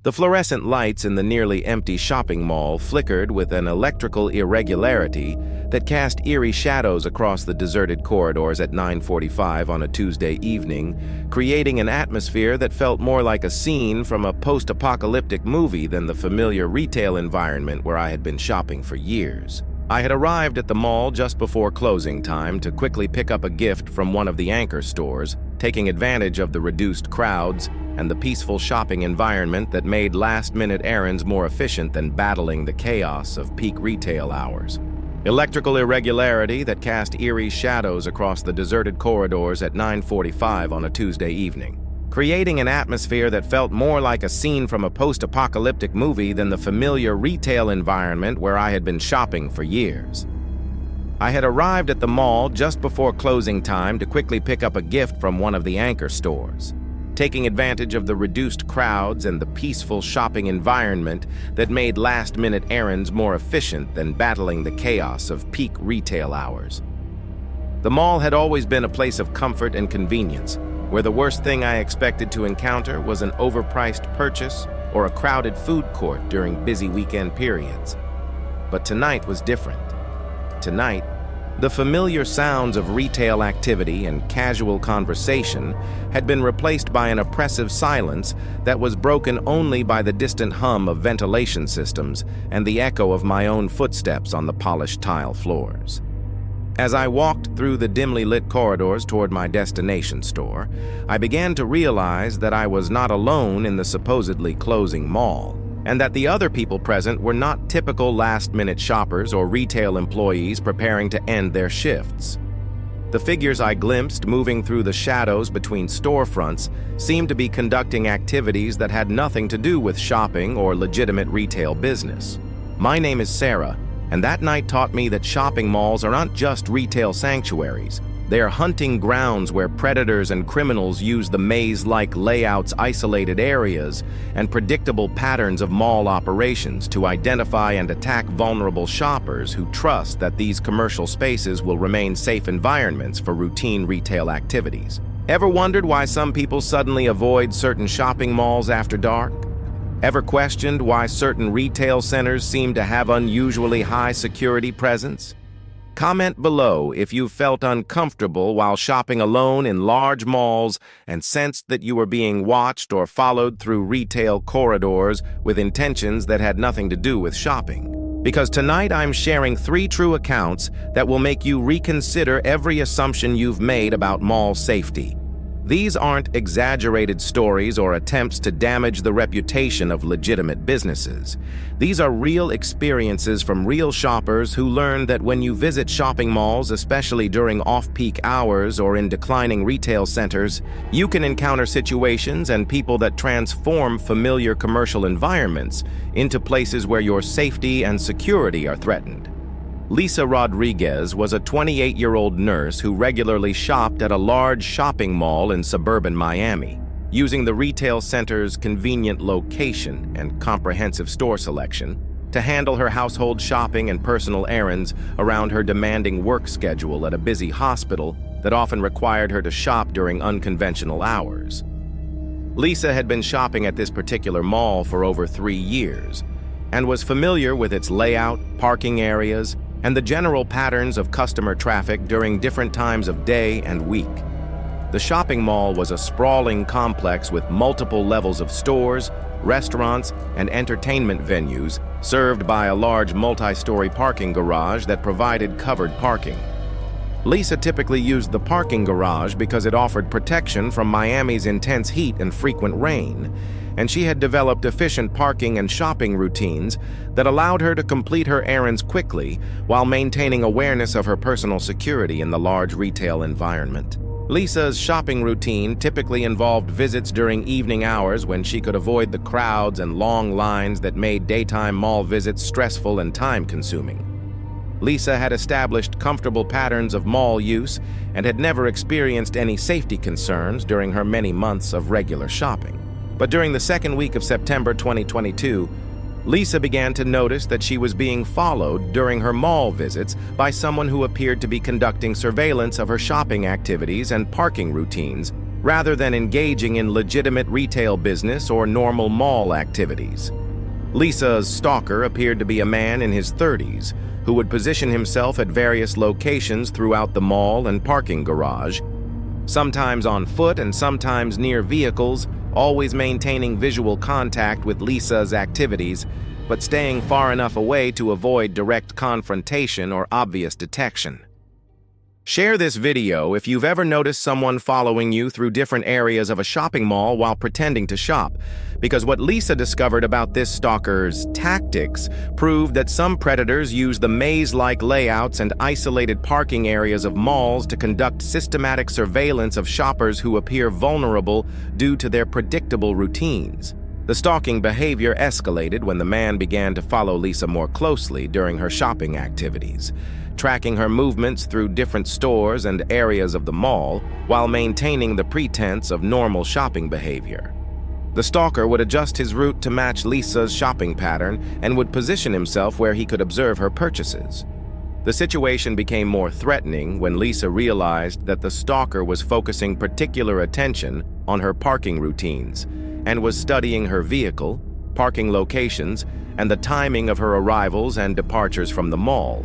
The fluorescent lights in the nearly empty shopping mall flickered with an electrical irregularity that cast eerie shadows across the deserted corridors at 9:45 on a Tuesday evening, creating an atmosphere that felt more like a scene from a post-apocalyptic movie than the familiar retail environment where I had been shopping for years. I had arrived at the mall just before closing time to quickly pick up a gift from one of the anchor stores, taking advantage of the reduced crowds and the peaceful shopping environment that made last-minute errands more efficient than battling the chaos of peak retail hours. Electrical irregularity that cast eerie shadows across the deserted corridors at 9:45 on a Tuesday evening, creating an atmosphere that felt more like a scene from a post-apocalyptic movie than the familiar retail environment where I had been shopping for years. I had arrived at the mall just before closing time to quickly pick up a gift from one of the anchor stores, taking advantage of the reduced crowds and the peaceful shopping environment that made last-minute errands more efficient than battling the chaos of peak retail hours. The mall had always been a place of comfort and convenience, where the worst thing I expected to encounter was an overpriced purchase or a crowded food court during busy weekend periods. But tonight was different. Tonight, the familiar sounds of retail activity and casual conversation had been replaced by an oppressive silence that was broken only by the distant hum of ventilation systems and the echo of my own footsteps on the polished tile floors. As I walked through the dimly lit corridors toward my destination store, I began to realize that I was not alone in the supposedly closing mall, and that the other people present were not typical last-minute shoppers or retail employees preparing to end their shifts. The figures I glimpsed moving through the shadows between storefronts seemed to be conducting activities that had nothing to do with shopping or legitimate retail business. My name is Sarah, and that night taught me that shopping malls are not just retail sanctuaries. They are hunting grounds where predators and criminals use the maze-like layouts, isolated areas, and predictable patterns of mall operations to identify and attack vulnerable shoppers who trust that these commercial spaces will remain safe environments for routine retail activities. Ever wondered why some people suddenly avoid certain shopping malls after dark? Ever questioned why certain retail centers seem to have unusually high security presence? Comment below if you felt uncomfortable while shopping alone in large malls and sensed that you were being watched or followed through retail corridors with intentions that had nothing to do with shopping. Because tonight I'm sharing 3 true accounts that will make you reconsider every assumption you've made about mall safety. These aren't exaggerated stories or attempts to damage the reputation of legitimate businesses. These are real experiences from real shoppers who learned that when you visit shopping malls, especially during off-peak hours or in declining retail centers, you can encounter situations and people that transform familiar commercial environments into places where your safety and security are threatened. Lisa Rodriguez was a 28-year-old nurse who regularly shopped at a large shopping mall in suburban Miami, using the retail center's convenient location and comprehensive store selection to handle her household shopping and personal errands around her demanding work schedule at a busy hospital that often required her to shop during unconventional hours. Lisa had been shopping at this particular mall for over 3 years and was familiar with its layout, parking areas, and the general patterns of customer traffic during different times of day and week. The shopping mall was a sprawling complex with multiple levels of stores, restaurants, and entertainment venues, served by a large multi-story parking garage that provided covered parking. Lisa typically used the parking garage because it offered protection from Miami's intense heat and frequent rain, and she had developed efficient parking and shopping routines that allowed her to complete her errands quickly while maintaining awareness of her personal security in the large retail environment. Lisa's shopping routine typically involved visits during evening hours when she could avoid the crowds and long lines that made daytime mall visits stressful and time-consuming. Lisa had established comfortable patterns of mall use and had never experienced any safety concerns during her many months of regular shopping. But during the second week of September 2022, Lisa began to notice that she was being followed during her mall visits by someone who appeared to be conducting surveillance of her shopping activities and parking routines rather than engaging in legitimate retail business or normal mall activities. Lisa's stalker appeared to be a man in his 30s who would position himself at various locations throughout the mall and parking garage, sometimes on foot and sometimes near vehicles, always maintaining visual contact with Lisa's activities, but staying far enough away to avoid direct confrontation or obvious detection. Share this video if you've ever noticed someone following you through different areas of a shopping mall while pretending to shop, because what Lisa discovered about this stalker's tactics proved that some predators use the maze-like layouts and isolated parking areas of malls to conduct systematic surveillance of shoppers who appear vulnerable due to their predictable routines. The stalking behavior escalated when the man began to follow Lisa more closely during her shopping activities, tracking her movements through different stores and areas of the mall while maintaining the pretense of normal shopping behavior. The stalker would adjust his route to match Lisa's shopping pattern and would position himself where he could observe her purchases. The situation became more threatening when Lisa realized that the stalker was focusing particular attention on her parking routines and was studying her vehicle, parking locations, and the timing of her arrivals and departures from the mall.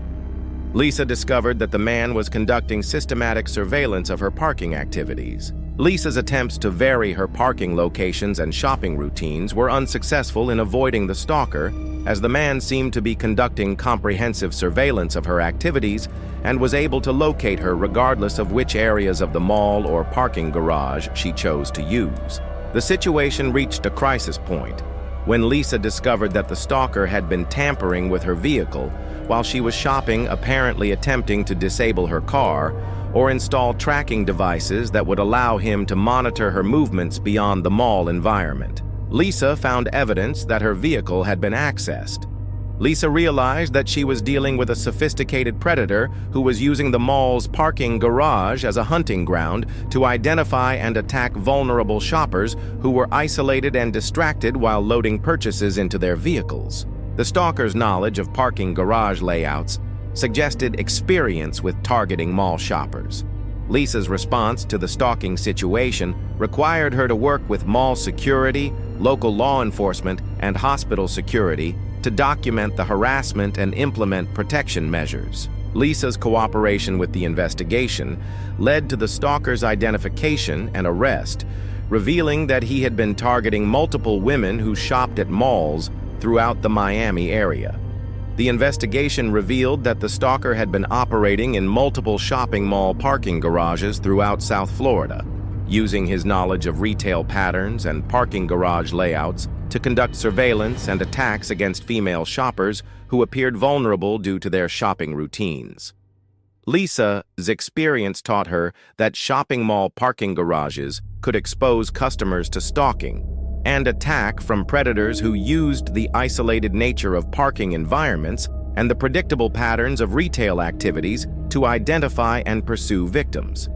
Lisa discovered that the man was conducting systematic surveillance of her parking activities. Lisa's attempts to vary her parking locations and shopping routines were unsuccessful in avoiding the stalker, as the man seemed to be conducting comprehensive surveillance of her activities and was able to locate her regardless of which areas of the mall or parking garage she chose to use. The situation reached a crisis point when Lisa discovered that the stalker had been tampering with her vehicle while she was shopping, apparently attempting to disable her car or install tracking devices that would allow him to monitor her movements beyond the mall environment. Lisa found evidence that her vehicle had been accessed. Lisa realized that she was dealing with a sophisticated predator who was using the mall's parking garage as a hunting ground to identify and attack vulnerable shoppers who were isolated and distracted while loading purchases into their vehicles. The stalker's knowledge of parking garage layouts suggested experience with targeting mall shoppers. Lisa's response to the stalking situation required her to work with mall security, local law enforcement, and hospital security to document the harassment and implement protection measures. Lisa's cooperation with the investigation led to the stalker's identification and arrest, revealing that he had been targeting multiple women who shopped at malls throughout the Miami area. The investigation revealed that the stalker had been operating in multiple shopping mall parking garages throughout South Florida, using his knowledge of retail patterns and parking garage layouts to conduct surveillance and attacks against female shoppers who appeared vulnerable due to their shopping routines. Lisa's experience taught her that shopping mall parking garages could expose customers to stalking and attack from predators who used the isolated nature of parking environments and the predictable patterns of retail activities to identify and pursue victims.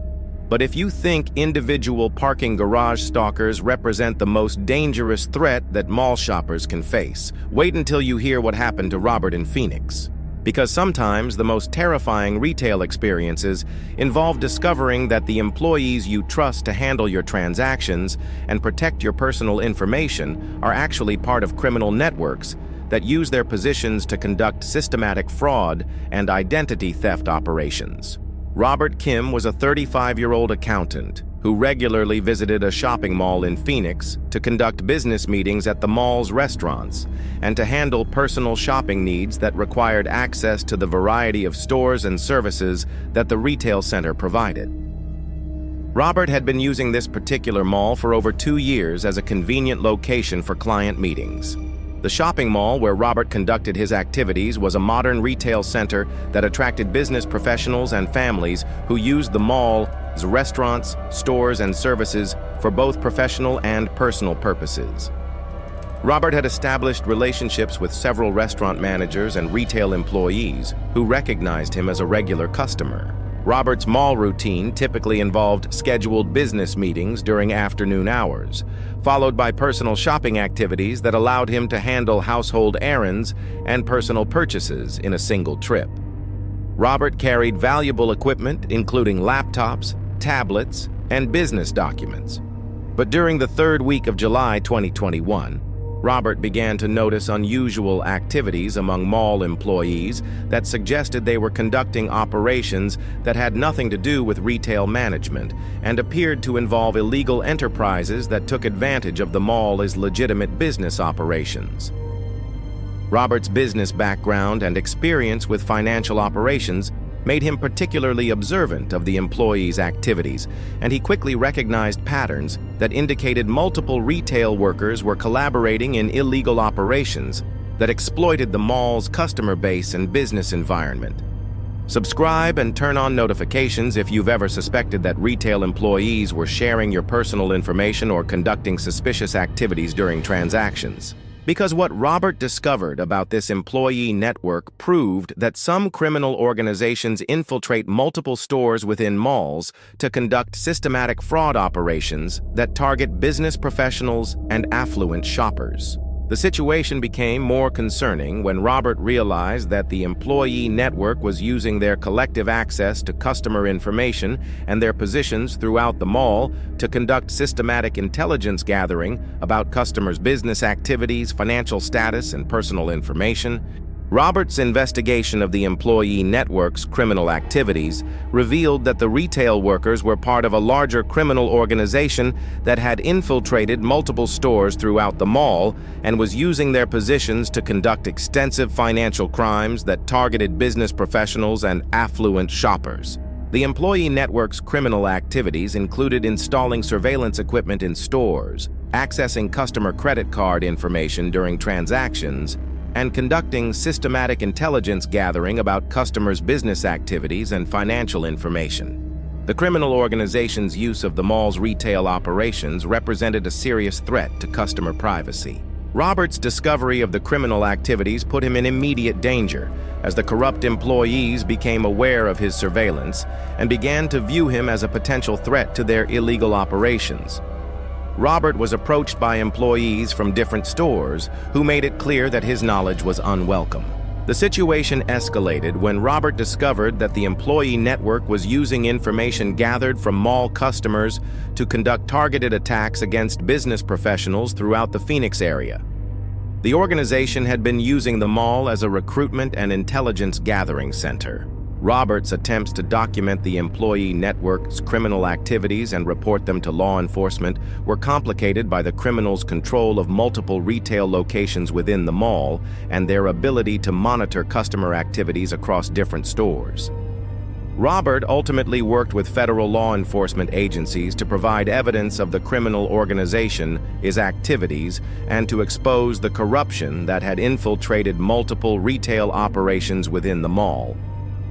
But if you think individual parking garage stalkers represent the most dangerous threat that mall shoppers can face, wait until you hear what happened to Robert in Phoenix. Because sometimes the most terrifying retail experiences involve discovering that the employees you trust to handle your transactions and protect your personal information are actually part of criminal networks that use their positions to conduct systematic fraud and identity theft operations. Robert Kim was a 35-year-old accountant who regularly visited a shopping mall in Phoenix to conduct business meetings at the mall's restaurants and to handle personal shopping needs that required access to the variety of stores and services that the retail center provided. Robert had been using this particular mall for over 2 years as a convenient location for client meetings. The shopping mall where Robert conducted his activities was a modern retail center that attracted business professionals and families who used the mall's restaurants, stores, and services for both professional and personal purposes. Robert had established relationships with several restaurant managers and retail employees who recognized him as a regular customer. Robert's mall routine typically involved scheduled business meetings during afternoon hours, followed by personal shopping activities that allowed him to handle household errands and personal purchases in a single trip. Robert carried valuable equipment including laptops, tablets, and business documents. But during the third week of July 2021, Robert began to notice unusual activities among mall employees that suggested they were conducting operations that had nothing to do with retail management and appeared to involve illegal enterprises that took advantage of the mall as legitimate business operations. Robert's business background and experience with financial operations made him particularly observant of the employees' activities, and he quickly recognized patterns that indicated multiple retail workers were collaborating in illegal operations that exploited the mall's customer base and business environment. Subscribe and turn on notifications if you've ever suspected that retail employees were sharing your personal information or conducting suspicious activities during transactions. Because what Robert discovered about this employee network proved that some criminal organizations infiltrate multiple stores within malls to conduct systematic fraud operations that target business professionals and affluent shoppers. The situation became more concerning when Robert realized that the employee network was using their collective access to customer information and their positions throughout the mall to conduct systematic intelligence gathering about customers' business activities, financial status, and personal information. Robert's investigation of the employee network's criminal activities revealed that the retail workers were part of a larger criminal organization that had infiltrated multiple stores throughout the mall and was using their positions to conduct extensive financial crimes that targeted business professionals and affluent shoppers. The employee network's criminal activities included installing surveillance equipment in stores, accessing customer credit card information during transactions, and conducting systematic intelligence gathering about customers' business activities and financial information. The criminal organization's use of the mall's retail operations represented a serious threat to customer privacy. Robert's discovery of the criminal activities put him in immediate danger, as the corrupt employees became aware of his surveillance and began to view him as a potential threat to their illegal operations. Robert was approached by employees from different stores who made it clear that his knowledge was unwelcome. The situation escalated when Robert discovered that the employee network was using information gathered from mall customers to conduct targeted attacks against business professionals throughout the Phoenix area. The organization had been using the mall as a recruitment and intelligence gathering center. Robert's attempts to document the employee network's criminal activities and report them to law enforcement were complicated by the criminals' control of multiple retail locations within the mall and their ability to monitor customer activities across different stores. Robert ultimately worked with federal law enforcement agencies to provide evidence of the criminal organization, its activities, and to expose the corruption that had infiltrated multiple retail operations within the mall.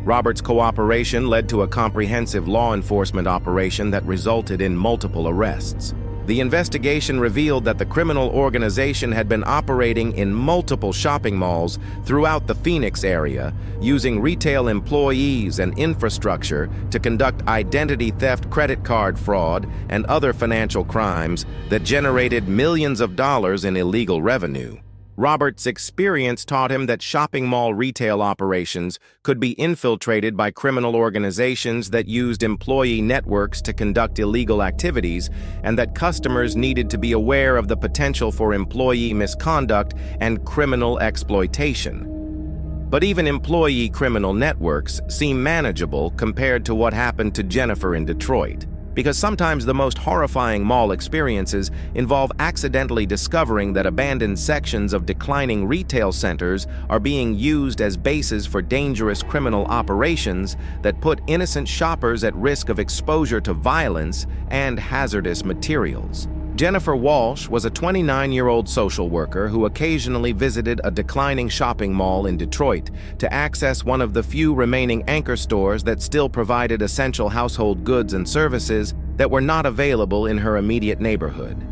Robert's cooperation led to a comprehensive law enforcement operation that resulted in multiple arrests. The investigation revealed that the criminal organization had been operating in multiple shopping malls throughout the Phoenix area, using retail employees and infrastructure to conduct identity theft, credit card fraud, and other financial crimes that generated millions of dollars in illegal revenue. Robert's experience taught him that shopping mall retail operations could be infiltrated by criminal organizations that used employee networks to conduct illegal activities, and that customers needed to be aware of the potential for employee misconduct and criminal exploitation. But even employee criminal networks seem manageable compared to what happened to Jennifer in Detroit. Because sometimes the most horrifying mall experiences involve accidentally discovering that abandoned sections of declining retail centers are being used as bases for dangerous criminal operations that put innocent shoppers at risk of exposure to violence and hazardous materials. Jennifer Walsh was a 29-year-old social worker who occasionally visited a declining shopping mall in Detroit to access one of the few remaining anchor stores that still provided essential household goods and services that were not available in her immediate neighborhood.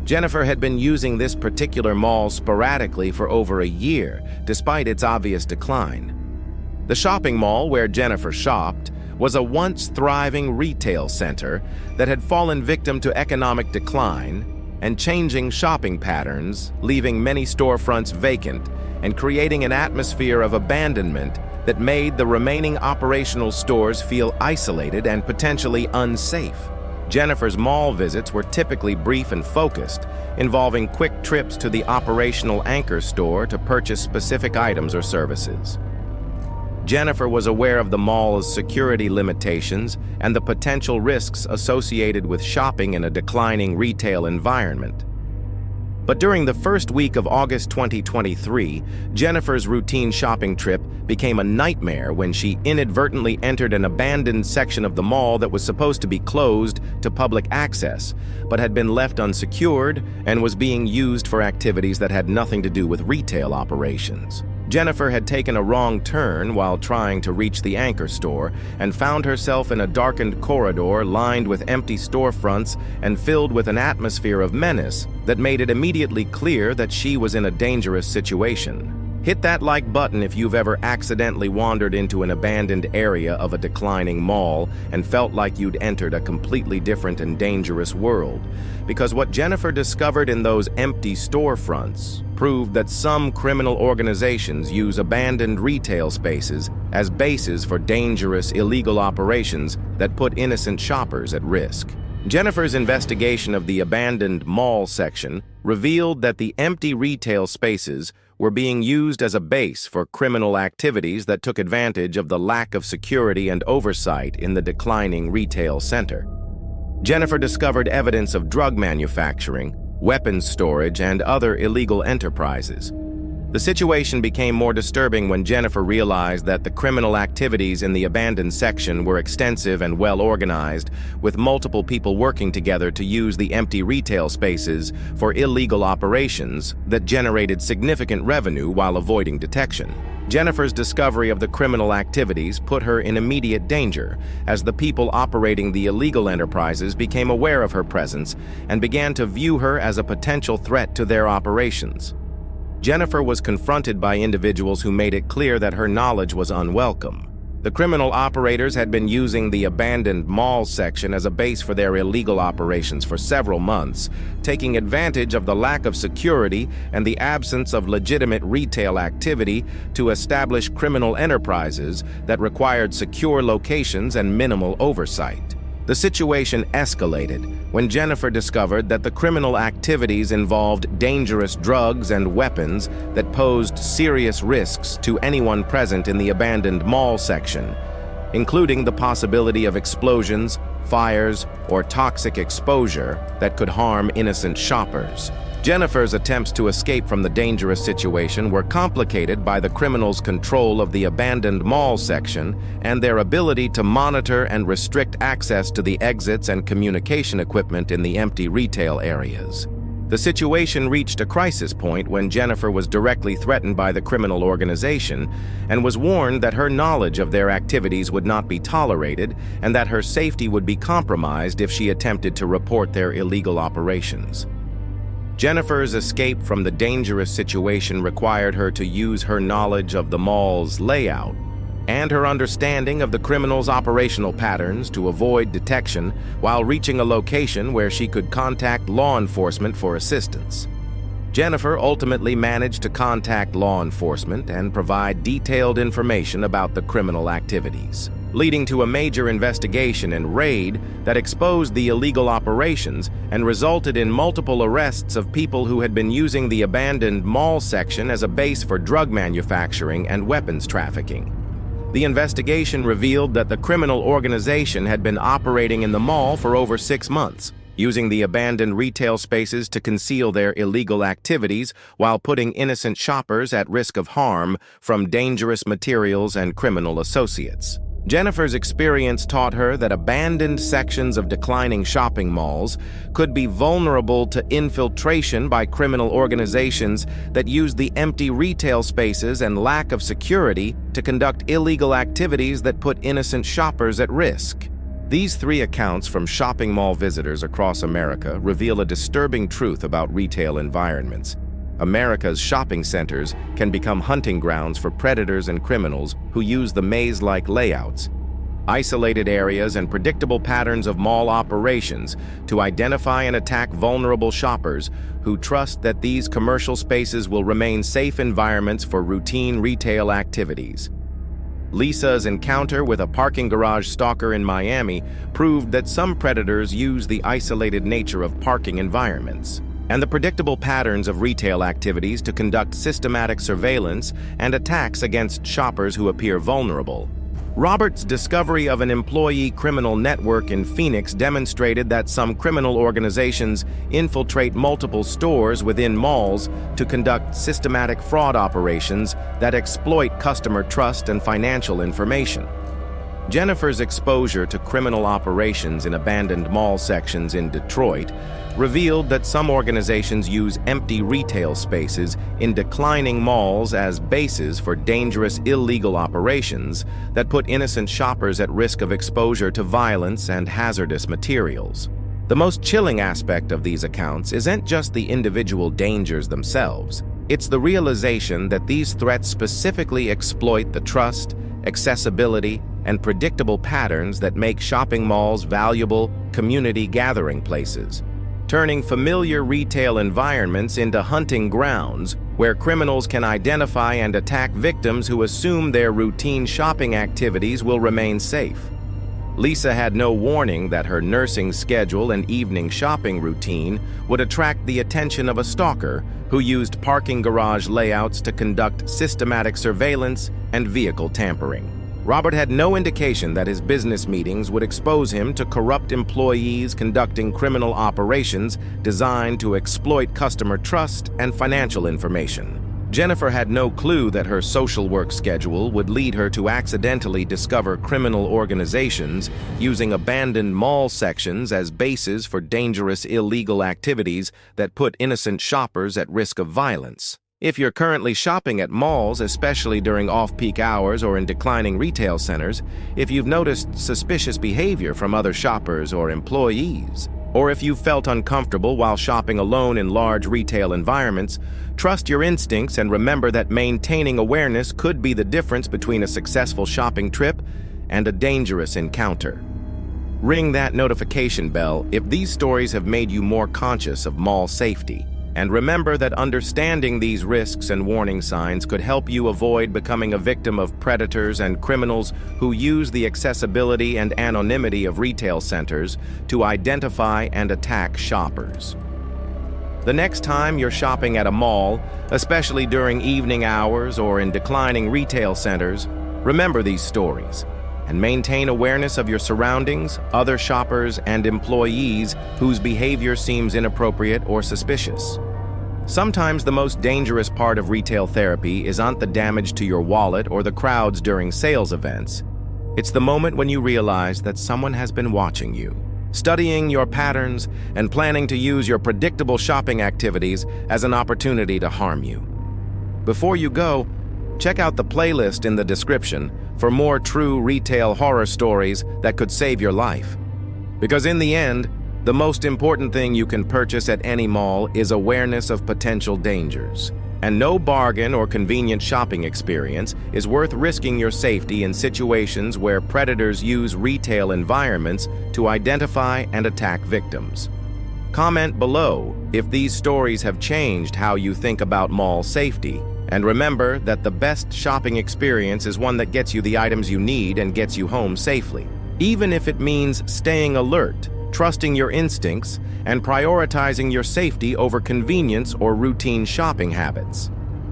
Jennifer had been using this particular mall sporadically for over a year, despite its obvious decline. The shopping mall where Jennifer shopped was a once thriving retail center that had fallen victim to economic decline and changing shopping patterns, leaving many storefronts vacant and creating an atmosphere of abandonment that made the remaining operational stores feel isolated and potentially unsafe. Jennifer's mall visits were typically brief and focused, involving quick trips to the operational anchor store to purchase specific items or services. Jennifer was aware of the mall's security limitations and the potential risks associated with shopping in a declining retail environment. But during the first week of August 2023, Jennifer's routine shopping trip became a nightmare when she inadvertently entered an abandoned section of the mall that was supposed to be closed to public access, but had been left unsecured and was being used for activities that had nothing to do with retail operations. Jennifer had taken a wrong turn while trying to reach the anchor store and found herself in a darkened corridor lined with empty storefronts and filled with an atmosphere of menace that made it immediately clear that she was in a dangerous situation. Hit that like button if you've ever accidentally wandered into an abandoned area of a declining mall and felt like you'd entered a completely different and dangerous world. Because what Jennifer discovered in those empty storefronts proved that some criminal organizations use abandoned retail spaces as bases for dangerous, illegal operations that put innocent shoppers at risk. Jennifer's investigation of the abandoned mall section revealed that the empty retail spaces were being used as a base for criminal activities that took advantage of the lack of security and oversight in the declining retail center. Jennifer discovered evidence of drug manufacturing, weapons storage, and other illegal enterprises. The situation became more disturbing when Jennifer realized that the criminal activities in the abandoned section were extensive and well organized, with multiple people working together to use the empty retail spaces for illegal operations that generated significant revenue while avoiding detection. Jennifer's discovery of the criminal activities put her in immediate danger, as the people operating the illegal enterprises became aware of her presence and began to view her as a potential threat to their operations. Jennifer was confronted by individuals who made it clear that her knowledge was unwelcome. The criminal operators had been using the abandoned mall section as a base for their illegal operations for several months, taking advantage of the lack of security and the absence of legitimate retail activity to establish criminal enterprises that required secure locations and minimal oversight. The situation escalated when Jennifer discovered that the criminal activities involved dangerous drugs and weapons that posed serious risks to anyone present in the abandoned mall section, including the possibility of explosions, fires, or toxic exposure that could harm innocent shoppers. Jennifer's attempts to escape from the dangerous situation were complicated by the criminals' control of the abandoned mall section and their ability to monitor and restrict access to the exits and communication equipment in the empty retail areas. The situation reached a crisis point when Jennifer was directly threatened by the criminal organization and was warned that her knowledge of their activities would not be tolerated and that her safety would be compromised if she attempted to report their illegal operations. Jennifer's escape from the dangerous situation required her to use her knowledge of the mall's layout and her understanding of the criminals' operational patterns to avoid detection while reaching a location where she could contact law enforcement for assistance. Jennifer ultimately managed to contact law enforcement and provide detailed information about the criminal activities, leading to a major investigation and raid that exposed the illegal operations and resulted in multiple arrests of people who had been using the abandoned mall section as a base for drug manufacturing and weapons trafficking. The investigation revealed that the criminal organization had been operating in the mall for over 6 months, using the abandoned retail spaces to conceal their illegal activities while putting innocent shoppers at risk of harm from dangerous materials and criminal associates. Jennifer's experience taught her that abandoned sections of declining shopping malls could be vulnerable to infiltration by criminal organizations that use the empty retail spaces and lack of security to conduct illegal activities that put innocent shoppers at risk. These 3 accounts from shopping mall visitors across America reveal a disturbing truth about retail environments. America's shopping centers can become hunting grounds for predators and criminals who use the maze-like layouts, isolated areas, and predictable patterns of mall operations to identify and attack vulnerable shoppers who trust that these commercial spaces will remain safe environments for routine retail activities. Lisa's encounter with a parking garage stalker in Miami proved that some predators use the isolated nature of parking environments and the predictable patterns of retail activities to conduct systematic surveillance and attacks against shoppers who appear vulnerable. Robert's discovery of an employee criminal network in Phoenix demonstrated that some criminal organizations infiltrate multiple stores within malls to conduct systematic fraud operations that exploit customer trust and financial information. Jennifer's exposure to criminal operations in abandoned mall sections in Detroit revealed that some organizations use empty retail spaces in declining malls as bases for dangerous illegal operations that put innocent shoppers at risk of exposure to violence and hazardous materials. The most chilling aspect of these accounts isn't just the individual dangers themselves. It's the realization that these threats specifically exploit the trust, accessibility, and predictable patterns that make shopping malls valuable community gathering places, turning familiar retail environments into hunting grounds where criminals can identify and attack victims who assume their routine shopping activities will remain safe. Lisa had no warning that her nursing schedule and evening shopping routine would attract the attention of a stalker who used parking garage layouts to conduct systematic surveillance and vehicle tampering. Robert had no indication that his business meetings would expose him to corrupt employees conducting criminal operations designed to exploit customer trust and financial information. Jennifer had no clue that her social work schedule would lead her to accidentally discover criminal organizations using abandoned mall sections as bases for dangerous illegal activities that put innocent shoppers at risk of violence. If you're currently shopping at malls, especially during off-peak hours or in declining retail centers, if you've noticed suspicious behavior from other shoppers or employees, or if you've felt uncomfortable while shopping alone in large retail environments, trust your instincts and remember that maintaining awareness could be the difference between a successful shopping trip and a dangerous encounter. Ring that notification bell if these stories have made you more conscious of mall safety. And remember that understanding these risks and warning signs could help you avoid becoming a victim of predators and criminals who use the accessibility and anonymity of retail centers to identify and attack shoppers. The next time you're shopping at a mall, especially during evening hours or in declining retail centers, remember these stories and maintain awareness of your surroundings, other shoppers, and employees whose behavior seems inappropriate or suspicious. Sometimes the most dangerous part of retail therapy isn't the damage to your wallet or the crowds during sales events. It's the moment when you realize that someone has been watching you, studying your patterns, and planning to use your predictable shopping activities as an opportunity to harm you. Before you go, check out the playlist in the description for more true retail horror stories that could save your life. Because in the end, the most important thing you can purchase at any mall is awareness of potential dangers. And no bargain or convenient shopping experience is worth risking your safety in situations where predators use retail environments to identify and attack victims. Comment below if these stories have changed how you think about mall safety. And remember that the best shopping experience is one that gets you the items you need and gets you home safely, even if it means staying alert, trusting your instincts, and prioritizing your safety over convenience or routine shopping habits.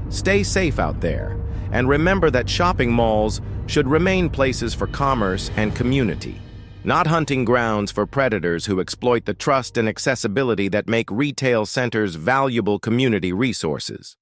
Stay safe out there, and remember that shopping malls should remain places for commerce and community, not hunting grounds for predators who exploit the trust and accessibility that make retail centers valuable community resources.